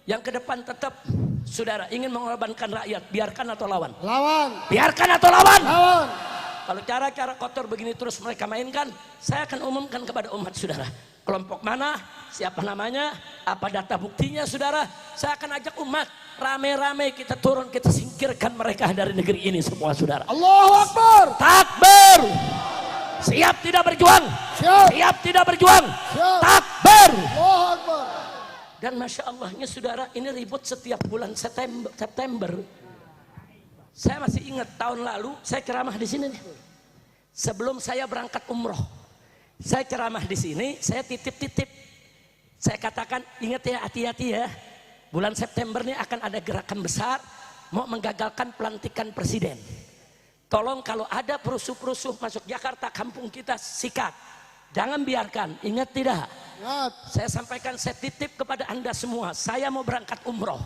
yang ke depan tetap saudara ingin mengorbankan rakyat, biarkan atau lawan? Lawan. Biarkan atau lawan? Lawan. Kalau cara-cara kotor begini terus mereka mainkan, saya akan umumkan kepada umat saudara. Kelompok mana, siapa namanya, apa data buktinya saudara. Saya akan ajak umat, rame-rame kita turun, kita singkirkan mereka dari negeri ini semua saudara. Allahu Akbar. Takbir. Siap tidak berjuang? Siap. Siap tidak berjuang? Siap. Takbir. Allahu Akbar. Dan Masya Allahnya saudara, ini ribut setiap bulan September. Saya masih ingat tahun lalu saya ceramah di sini nih. Sebelum saya berangkat umroh, saya ceramah di sini, saya titip-titip. Saya katakan, ingat ya, hati-hati ya. Bulan September ini akan ada gerakan besar mau menggagalkan pelantikan presiden. Tolong kalau ada perusuh-perusuh masuk Jakarta, kampung kita, sikat. Jangan biarkan, ingat tidak? Ingat. Saya sampaikan, saya titip kepada Anda semua, saya mau berangkat umroh.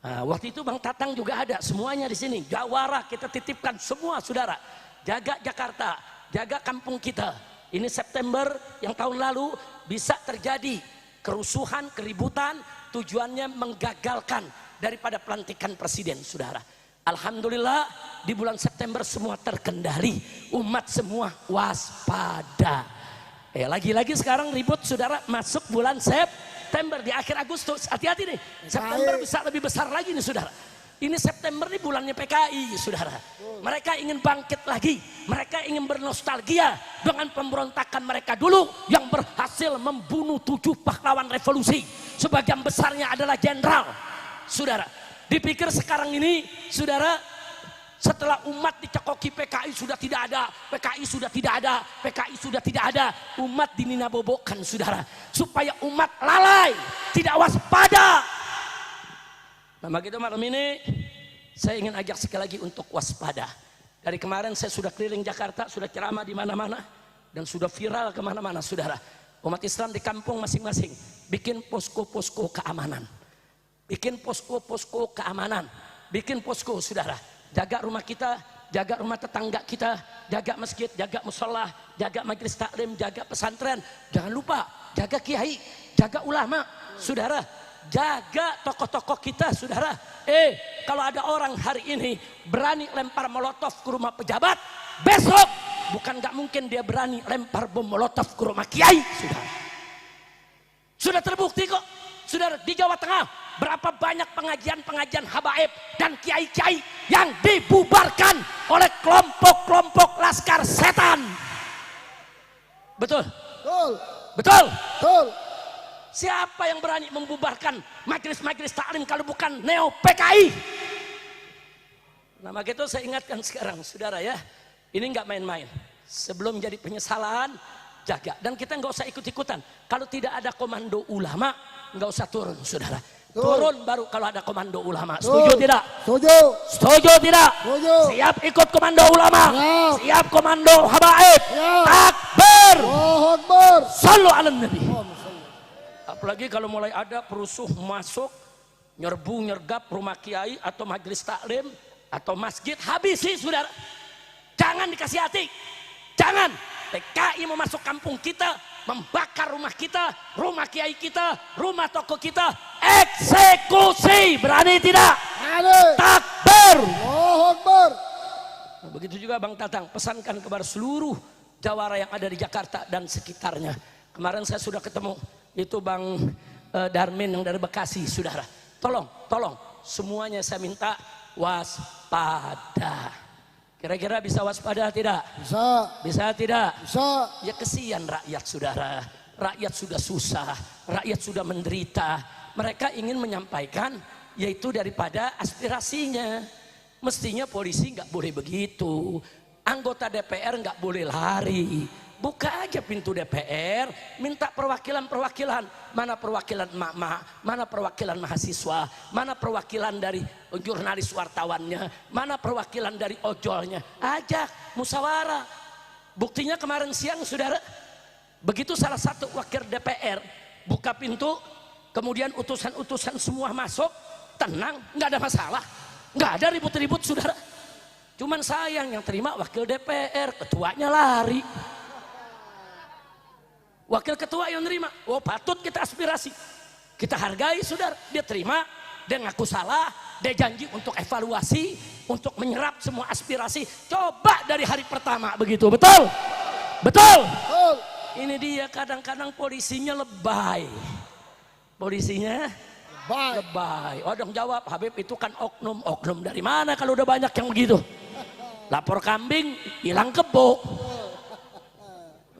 Nah, waktu itu Bang Tatang juga ada, semuanya di sini. Jawara kita titipkan semua saudara. Jaga Jakarta, jaga kampung kita. Ini September yang tahun lalu bisa terjadi kerusuhan, keributan, tujuannya menggagalkan daripada pelantikan presiden saudara. Alhamdulillah di bulan September semua terkendali, umat semua waspada. Lagi-lagi sekarang ribut saudara, masuk bulan September di akhir Agustus, hati-hati nih, September bisa lebih besar lagi nih saudara. Ini September nih bulannya PKI saudara. Mereka ingin bangkit lagi, mereka ingin bernostalgia dengan pemberontakan mereka dulu yang berhasil membunuh 7 pahlawan revolusi. Sebagian besarnya adalah jenderal saudara. Dipikir sekarang ini saudara, setelah umat dicekoki PKI sudah tidak ada, PKI sudah tidak ada, PKI sudah tidak ada, umat dininabobokan saudara, supaya umat lalai, tidak waspada. Nah begitu malam ini saya ingin ajak sekali lagi untuk waspada. Dari kemarin saya sudah keliling Jakarta, sudah ceramah di mana-mana dan sudah viral kemana-mana saudara. Umat Islam di kampung masing-masing bikin posko-posko keamanan, bikin posko-posko keamanan, bikin posko saudara. Jaga rumah kita, jaga rumah tetangga kita, jaga masjid, jaga musola, jaga majelis taklim, jaga pesantren. Jangan lupa jaga kiai, jaga ulama, saudara. Jaga tokoh-tokoh kita, saudara. Kalau ada orang hari ini berani lempar molotov ke rumah pejabat, besok bukan nggak mungkin dia berani lempar bom molotov ke rumah kiai, saudara. Sudah terbukti kok, saudara, di Jawa Tengah berapa banyak pengajian-pengajian habaib dan kiai-kiai yang dibubarkan oleh kelompok-kelompok laskar setan. Betul? Betul. Betul? Betul. Siapa yang berani membubarkan majelis-majelis taklim kalau bukan Neo PKI? Nah begitu saya ingatkan sekarang saudara ya, ini nggak main-main. Sebelum jadi penyesalan, jaga. Dan kita nggak usah ikut-ikutan. Kalau tidak ada komando ulama, nggak usah turun saudara. Turun baru kalau ada komando ulama. Setuju tidak? Setuju. Setuju tidak? Setuju. Siap ikut komando ulama? Siap. Siap komando habaib? Siap. Takbir. Allahu Akbar. Sallu ala nabi. Allahumma salli. Apalagi kalau mulai ada perusuh masuk, nyerbu nyergap rumah kiai atau majelis taklim atau masjid, habisi saudara. Jangan dikasih hati. Jangan. PKI mau masuk kampung kita, membakar rumah kita, rumah kiai kita, rumah toko kita, eksekusi. Berani tidak? Berani. Takbir. Allahu Akbar. Nah, begitu juga Bang Tatang, pesankan kepada seluruh jawara yang ada di Jakarta dan sekitarnya. Kemarin saya sudah ketemu itu Bang Darmin yang dari Bekasi, saudara. Tolong, semuanya saya minta waspada. Kira-kira bisa waspada tidak? Bisa. Bisa tidak? Bisa. Ya kesian rakyat saudara. Rakyat sudah susah, rakyat sudah menderita. Mereka ingin menyampaikan yaitu daripada aspirasinya. Mestinya polisi nggak boleh begitu. Anggota DPR nggak boleh lari. Buka aja pintu DPR, minta perwakilan-perwakilan. Mana perwakilan emak-emak, mana perwakilan mahasiswa, mana perwakilan dari jurnalis wartawannya, mana perwakilan dari ojolnya. Ajak, musyawarah. Buktinya kemarin siang saudara, begitu salah satu wakil DPR buka pintu, kemudian utusan-utusan semua masuk, tenang, nggak ada masalah. Nggak ada ribut-ribut saudara. Cuman sayang yang terima wakil DPR, ketuanya lari. Wakil ketua yang nerima, oh patut kita aspirasi, kita hargai saudara, dia terima, dia ngaku salah, dia janji untuk evaluasi, untuk menyerap semua aspirasi. Coba dari hari pertama begitu, betul? Betul? Betul. Ini dia kadang-kadang polisinya lebay. Polisinya Baik. lebay. Oh dong jawab, Habib itu kan oknum. Oknum dari mana kalau udah banyak yang begitu? Lapor kambing, hilang kebo.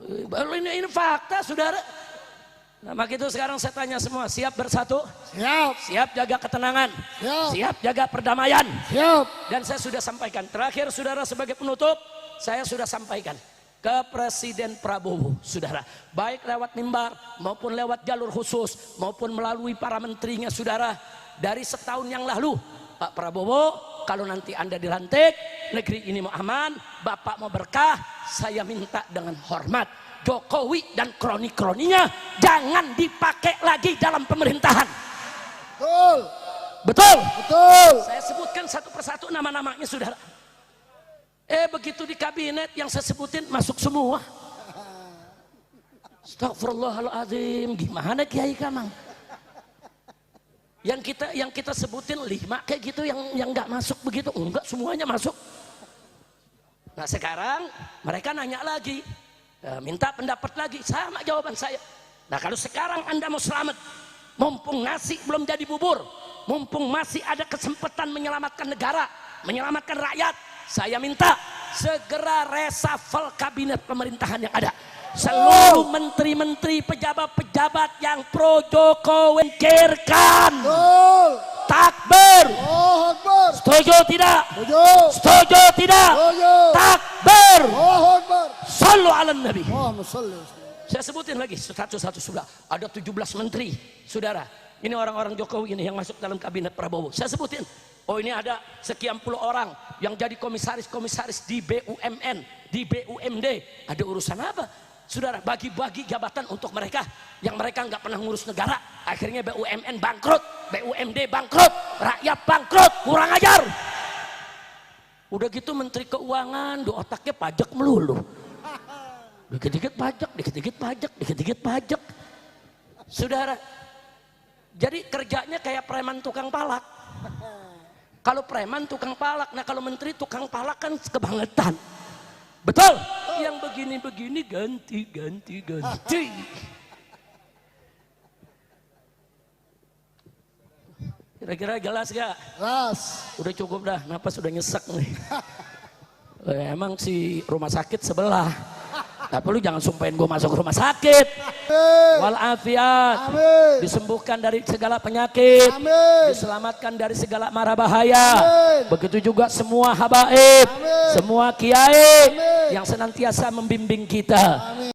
Ini fakta saudara. Nah maka itu sekarang saya tanya semua, siap bersatu? Siap. Siap jaga ketenangan? Siap. Siap jaga perdamaian? Siap. Dan saya sudah sampaikan, terakhir saudara sebagai penutup, saya sudah sampaikan ke Presiden Prabowo saudara, baik lewat mimbar maupun lewat jalur khusus maupun melalui para menterinya saudara, dari setahun yang lalu, Pak Prabowo, kalau nanti Anda dilantik, negeri ini mau aman, Bapak mau berkah, saya minta dengan hormat, Jokowi dan kroni-kroninya jangan dipakai lagi dalam pemerintahan. Betul. Betul? Betul. Saya sebutkan satu persatu nama-namanya saudara. Begitu di kabinet yang saya sebutin masuk semua. Astagfirullahaladzim, gimana Kiai Kamang? Yang kita sebutin 5 kayak gitu yang nggak masuk begitu, enggak semuanya masuk. Nah sekarang mereka nanya lagi, minta pendapat lagi, sama jawaban saya. Nah kalau sekarang Anda mau selamat, mumpung nasi belum jadi bubur, mumpung masih ada kesempatan menyelamatkan negara, menyelamatkan rakyat, saya minta segera reshuffle kabinet pemerintahan yang ada. Seluruh menteri-menteri, pejabat-pejabat yang pro Jokowi singkirkan. Takbir. Allahu Akbar. Setuju tidak? Setuju. Setuju tidak? Setuju. Takbir. Allahu Akbar. Sallu ala nabi. Allahumma salli. Saya sebutin lagi satu-satu sudah. Ada 17 menteri, saudara. Ini orang-orang Jokowi ini yang masuk dalam kabinet Prabowo. Saya sebutin. Oh ini ada sekian puluh orang yang jadi komisaris-komisaris di BUMN, di BUMD. Ada urusan apa? Saudara, bagi-bagi jabatan untuk mereka yang mereka nggak pernah ngurus negara. Akhirnya BUMN bangkrut, BUMD bangkrut, rakyat bangkrut, kurang ajar. Udah gitu Menteri Keuangan, do otaknya pajak melulu. Dikit-dikit pajak, dikit-dikit pajak, dikit-dikit pajak. Saudara, jadi kerjanya kayak preman tukang palak. Kalau preman tukang palak, nah kalau menteri tukang palak kan kebangetan. Betul? Yang begini-begini ganti. Kira-kira jelas gak? Jelas. Udah cukup dah, napas udah nyesek nih. Emang si rumah sakit sebelah. Tapi lu jangan sumpahin gue masuk rumah sakit. Walafiat. Disembuhkan dari segala penyakit. Amin. Diselamatkan dari segala mara bahaya. Amin. Begitu juga semua habaib. Amin. Semua kiai Amin. yang senantiasa membimbing kita. Amin.